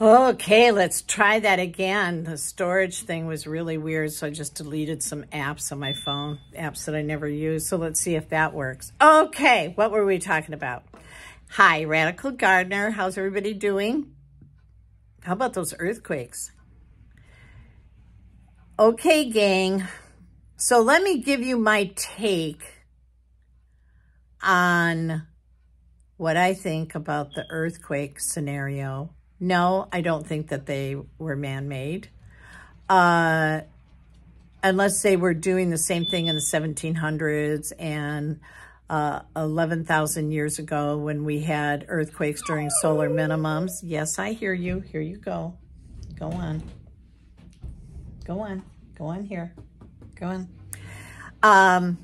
Okay, let's try that again. The storage thing was really weird, so I just deleted some apps on my phone, apps that I never use. So let's see if that works. Okay, what were we talking about? Hi, Radical Gardener. How's everybody doing? How about those earthquakes? Okay, gang. So let me give you my take on what I think about the earthquake scenario. No, I don't think that they were man-made. Unless they were doing the same thing in the 1700s and 11,000 years ago when we had earthquakes during solar minimums. Yes, I hear you. Here you go. Go on. Go on. Go on here. Go on.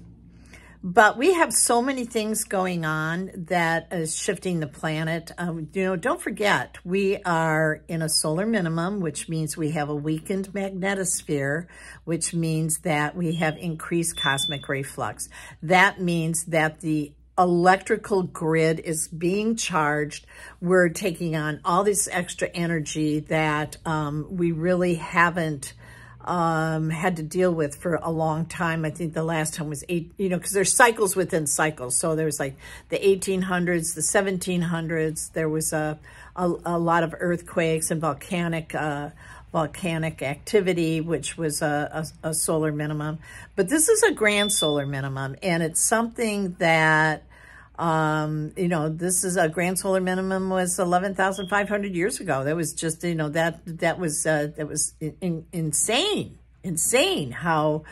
But we have so many things going on that is shifting the planet. Don't forget, we are in a solar minimum, which means we have a weakened magnetosphere, which means that we have increased cosmic ray flux. That means that the electrical grid is being charged. We're taking on all this extra energy that we really haven't had to deal with for a long time. I think the last time was because there's cycles within cycles. So there was like the 1800s, the 1700s. There was a lot of earthquakes and volcanic activity, which was a solar minimum. But this is a grand solar minimum, and it's something that this is a grand solar minimum was 11,500 years ago. That was just, that was insane how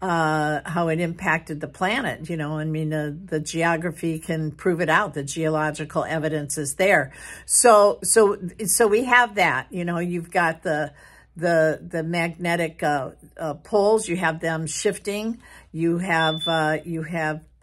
it impacted the planet. The geography can prove it out. The geological evidence is there. So we have that. You've got the magnetic poles. You have them shifting. You have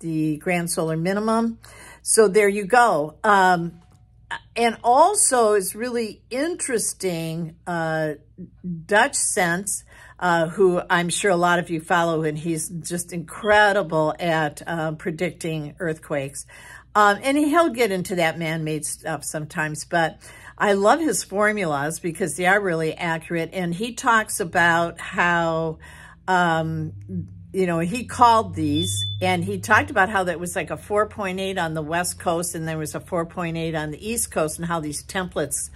the grand solar minimum. So there you go. And also it's really interesting, Dutch Sense, who I'm sure a lot of you follow, and he's just incredible at predicting earthquakes. And he'll get into that man-made stuff sometimes, but I love his formulas because they are really accurate. And he talks about how, he called these, and he talked about how that was like a 4.8 on the West Coast and there was a 4.8 on the East Coast, and how these templates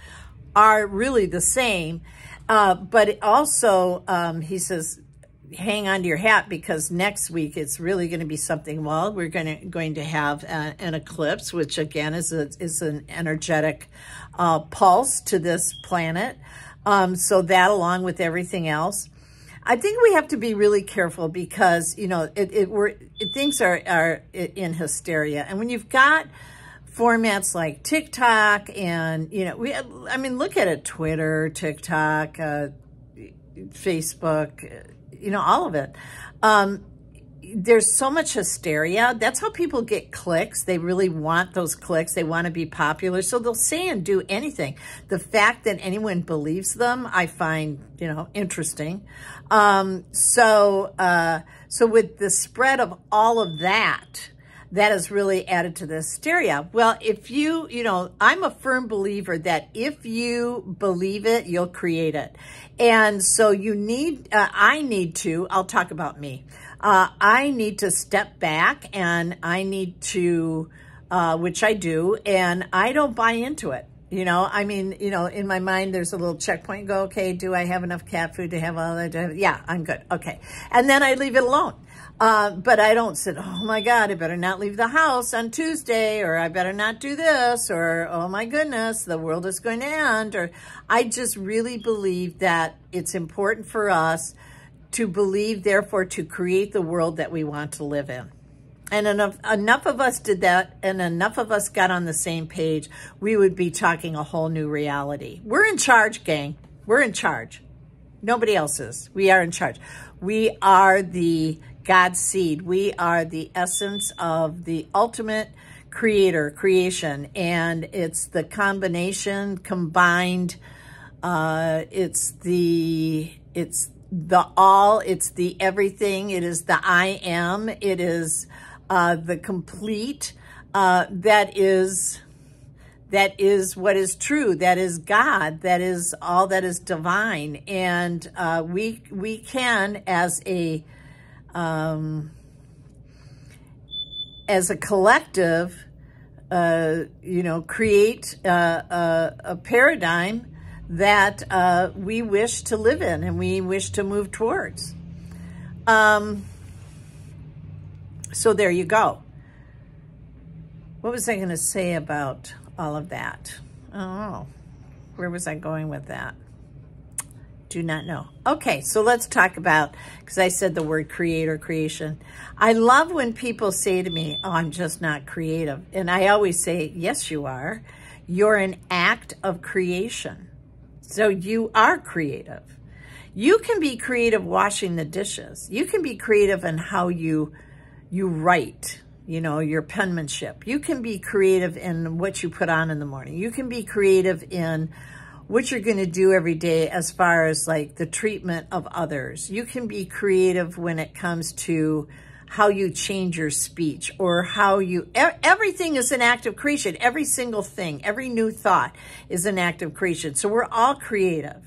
are really the same. But it also, he says, hang on to your hat, because next week it's really going to be something. Well, we're going to have an eclipse, which again is an energetic pulse to this planet. So that, along with everything else, I think we have to be really careful, because things are in hysteria, and when you've got formats like TikTok and look at it, Twitter, TikTok, Facebook, all of it. There's so much hysteria. That's how people get clicks. They really want those clicks. They want to be popular. So they'll say and do anything. The fact that anyone believes them, I find, interesting. So with the spread of all of that, that has really added to the hysteria. Well, if I'm a firm believer that if you believe it, you'll create it. And so I'll talk about me. I need to step back, and I need to, which I do, and I don't buy into it. In my mind, there's a little checkpoint. Go, okay, do I have enough cat food to have all that? Yeah, I'm good. Okay. And then I leave it alone. But I don't say, oh my God, I better not leave the house on Tuesday, or I better not do this, or, oh my goodness, the world is going to end. Or I just really believe that it's important for us to believe, therefore to create the world that we want to live in. And enough of us did that, and enough of us got on the same page, we would be talking a whole new reality. We're in charge, gang. We're in charge. Nobody else is. We are in charge. We are the God's seed. We are the essence of the ultimate creation. And it's the combined, it's the all, it's the everything. It is the I am. It is the complete. That is that is what is true, that is God, that is all that is divine. And we can, as a collective, you know, create a paradigm that we wish to live in and we wish to move towards. So there you go. What was I going to say about all of that? Oh, where was I going with that? Do not know. Okay, so let's talk about, because I said the word create or creation. I love when people say to me, oh, I'm just not creative. And I always say, yes, you are. You're an act of creation. So you are creative. You can be creative washing the dishes. You can be creative in how you write, you know, your penmanship. You can be creative in what you put on in the morning. You can be creative in what you're going to do every day as far as like the treatment of others. You can be creative when it comes to how you change your speech or how you, everything is an act of creation. Every single thing, every new thought is an act of creation. So we're all creative.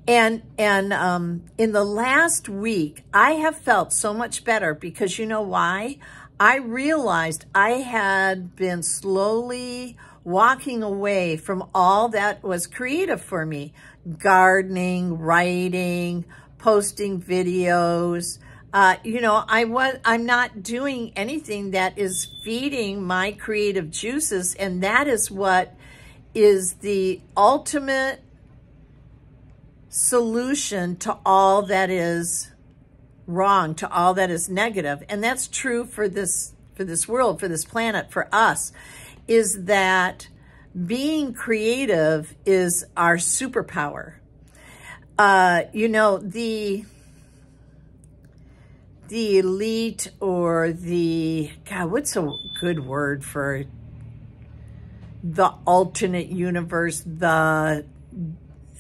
And in the last week, I have felt so much better because you know why? I realized I had been slowly walking away from all that was creative for me. Gardening, writing, posting videos. You know, I'm not doing anything that is feeding my creative juices. And that is what is the ultimate solution to all that is wrong, to all that is negative. And that's true for this world, for this planet, for us, is that being creative is our superpower. You know, the elite or God, what's a good word for the alternate universe,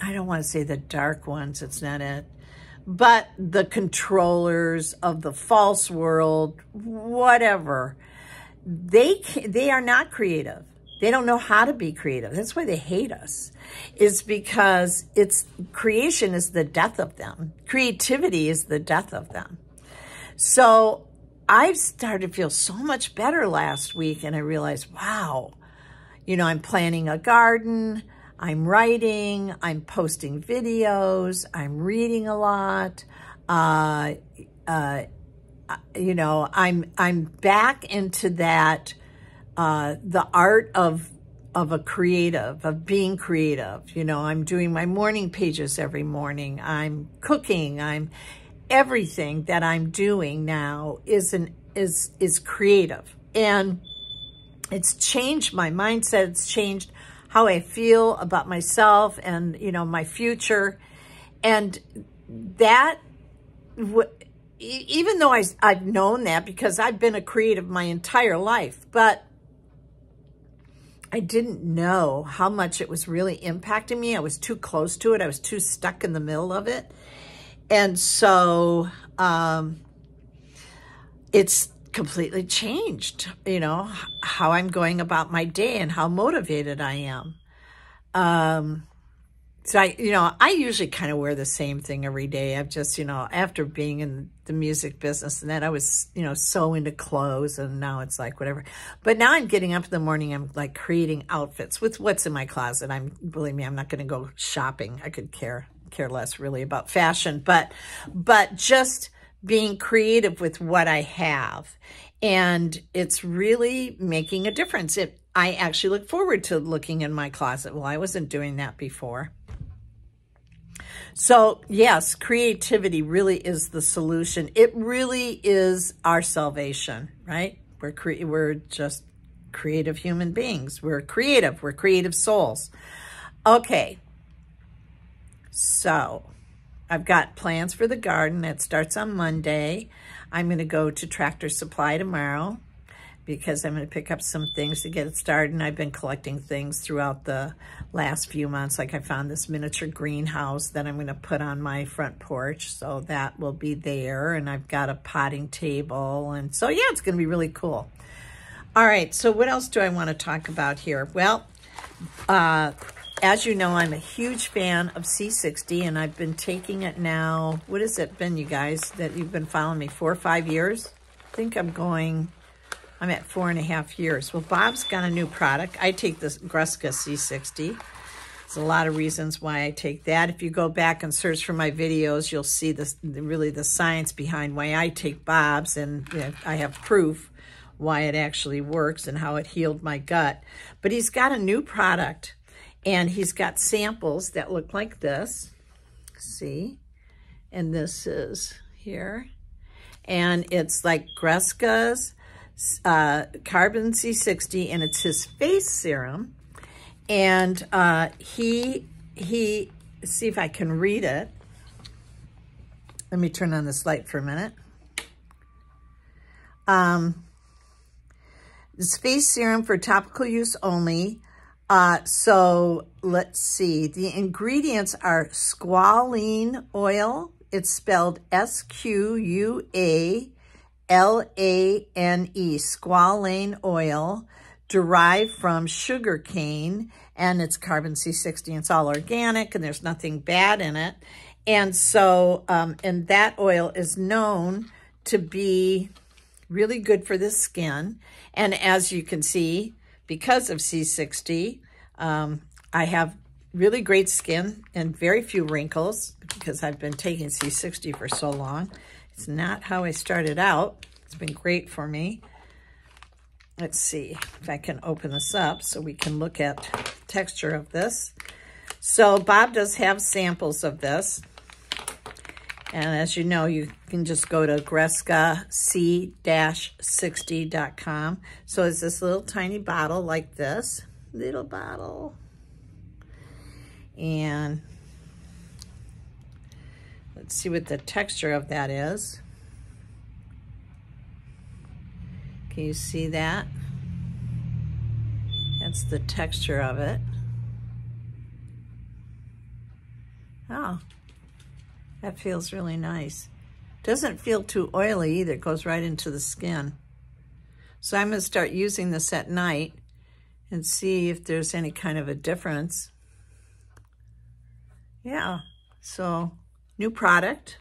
I don't want to say the dark ones, it's not it, but the controllers of the false world, whatever, they are not creative. They don't know how to be creative. That's why they hate us. It's because creation is the death of them. Creativity is the death of them. So I've started to feel so much better last week, and I realized, wow, you know, I'm planting a garden, I'm writing, I'm posting videos, I'm reading a lot. You know, I'm back into that, the art of a creative, of being creative. You know, I'm doing my morning pages every morning. I'm cooking. Everything that I'm doing now is creative. And it's changed my mindset. It's changed how I feel about myself and, you know, my future. And that, even though I've known that because I've been a creative my entire life, but I didn't know how much it was really impacting me. I was too close to it. I was too stuck in the middle of it. And so it's completely changed, you know, how I'm going about my day and how motivated I am. So I usually kind of wear the same thing every day. I've just, you know, after being in the music business and that I was, you know, so into clothes and now it's like whatever. But now I'm getting up in the morning, I'm like creating outfits with what's in my closet. Believe me, I'm not going to go shopping. I could care less really about fashion, but just being creative with what I have. And it's really making a difference. I actually look forward to looking in my closet. Well, I wasn't doing that before. So yes, creativity really is the solution. It really is our salvation, right? We're just creative human beings. We're creative souls. Okay. So I've got plans for the garden that starts on Monday. I'm going to go to Tractor Supply tomorrow because I'm going to pick up some things to get it started. And I've been collecting things throughout the last few months. Like I found this miniature greenhouse that I'm going to put on my front porch. So that will be there. And I've got a potting table. And so, yeah, it's going to be really cool. All right. So what else do I want to talk about here? Well, As you know, I'm a huge fan of C60, and I've been taking it now. What has it been, you guys, that you've been following me? 4 or 5 years? I think I'm at 4.5 years. Well, Bob's got a new product. I take this Greska C60. There's a lot of reasons why I take that. If you go back and search for my videos, you'll see really the science behind why I take Bob's, and I have proof why it actually works and how it healed my gut. But he's got a new product, and he's got samples that look like this. See? And this is here. And it's like Greska's Carbon C60, and it's his face serum. And he see if I can read it. Let me turn on this light for a minute. This face serum for topical use only. So let's see. The ingredients are squalene oil. It's spelled S-Q-U-A-L-A-N-E, squalane oil, derived from sugar cane, and it's carbon C60. It's all organic, and there's nothing bad in it. And so, and that oil is known to be really good for the skin. And as you can see, because of C60, I have really great skin and very few wrinkles because I've been taking C60 for so long. It's not how I started out. It's been great for me. Let's see if I can open this up so we can look at the texture of this. So Bob does have samples of this. And as you know, you can just go to greskac-60.com. So it's this little tiny bottle like this. Little bottle. And let's see what the texture of that is. Can you see that? That's the texture of it. Oh, that feels really nice. Doesn't feel too oily either. It goes right into the skin. So I'm going to start using this at night and see if there's any kind of a difference. Yeah, so new product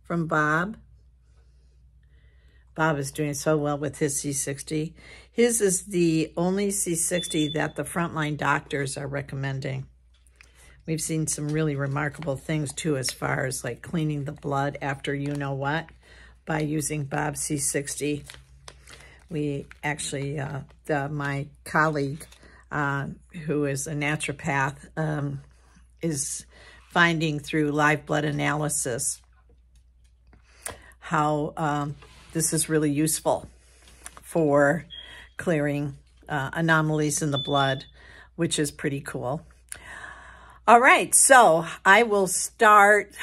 from Bob. Bob is doing so well with his C60. His is the only C60 that the frontline doctors are recommending. We've seen some really remarkable things too, as far as like cleaning the blood after you know what by using Bob's C60. We actually, my colleague who is a naturopath is finding through live blood analysis how this is really useful for clearing anomalies in the blood, which is pretty cool. All right, so I will start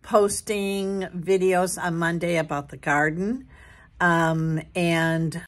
posting videos on Monday about the garden. And